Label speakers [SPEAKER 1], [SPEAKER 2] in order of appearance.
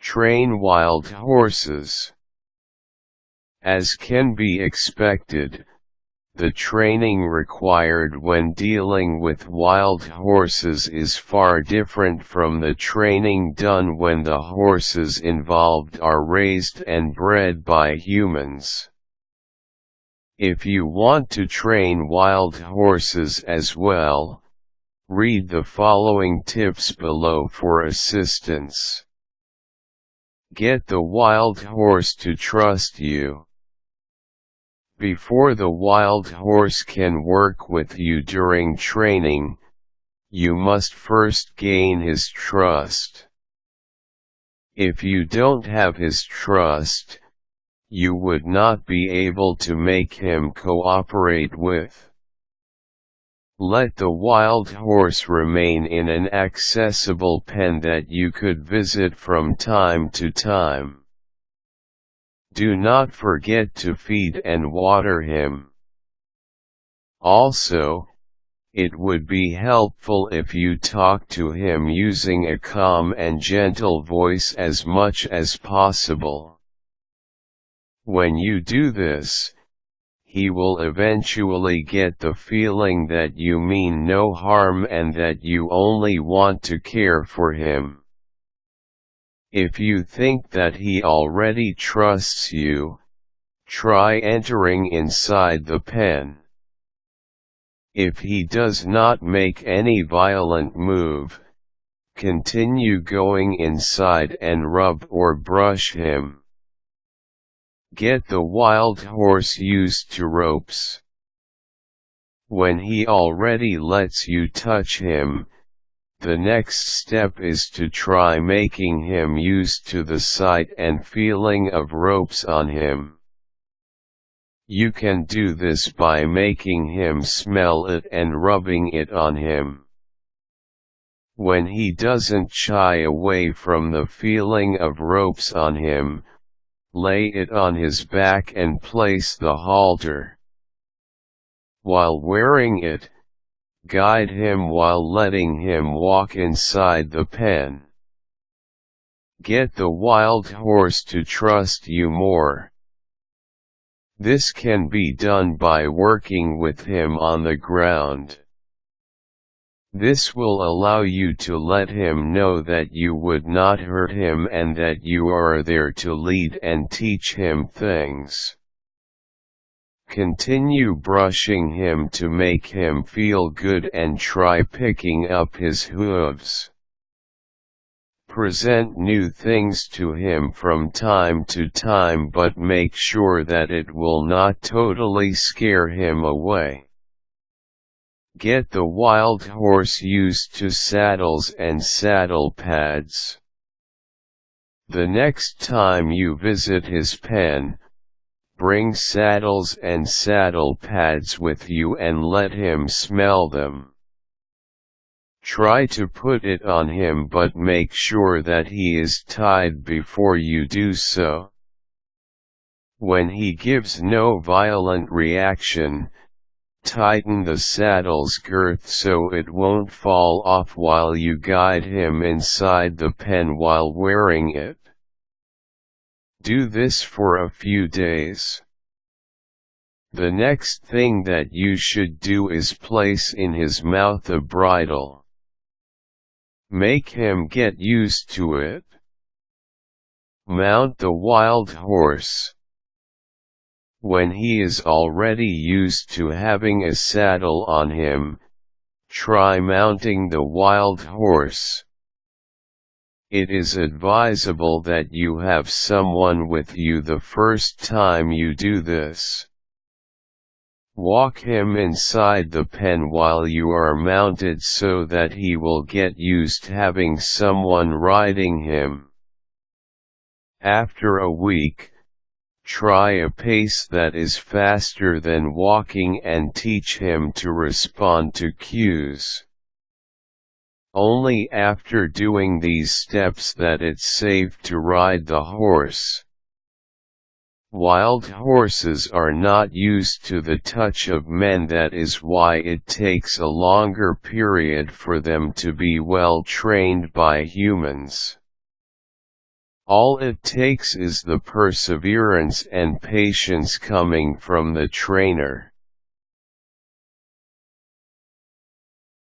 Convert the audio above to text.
[SPEAKER 1] Train wild horses. As can be expected, the training required when dealing with wild horses is far different from the training done when the horses involved are raised and bred by humans. If you want to train wild horses as well, read the following tips below for assistance. Get the wild horse to trust you. Before the wild horse can work with you during training, you must first gain his trust. If you don't have his trust, you would not be able to make him cooperate with. Let the wild horse remain in an accessible pen that you could visit from time to time. Do not forget to feed and water him. Also, it would be helpful if you talk to him using a calm and gentle voice as much as possible. When you do this, he will eventually get the feeling that you mean no harm and that you only want to care for him. If you think that he already trusts you, try entering inside the pen. If he does not make any violent move, continue going inside and rub or brush him. Get the wild horse used to ropes. When he already lets you touch him, the next step is to try making him used to the sight and feeling of ropes on him. You can do this by making him smell it and rubbing it on him. When he doesn't shy away from the feeling of ropes on him, lay it on his back and place the halter. While wearing it, guide him while letting him walk inside the pen. Get the wild horse to trust you more. This can be done by working with him on the ground. This will allow you to let him know that you would not hurt him and that you are there to lead and teach him things. Continue brushing him to make him feel good and try picking up his hooves. Present new things to him from time to time, but make sure that it will not totally scare him away. Get the wild horse used to saddles and saddle pads. The next time you visit his pen, bring saddles and saddle pads with you and let him smell them. Try to put it on him, but make sure that he is tied before you do so. When he gives no violent reaction, tighten the saddle's girth so it won't fall off while you guide him inside the pen while wearing it. Do this for a few days. The next thing that you should do is place in his mouth a bridle. Make him get used to it. Mount the wild horse. When he is already used to having a saddle on him, try mounting the wild horse. It is advisable that you have someone with you the first time you do this. Walk him inside the pen while you are mounted so that he will get used to having someone riding him. After a week, try a pace that is faster than walking and teach him to respond to cues. Only after doing these steps that it's safe to ride the horse. Wild horses are not used to the touch of men, that is why it takes a longer period for them to be well trained by humans. All it takes is the perseverance and patience coming from the trainer.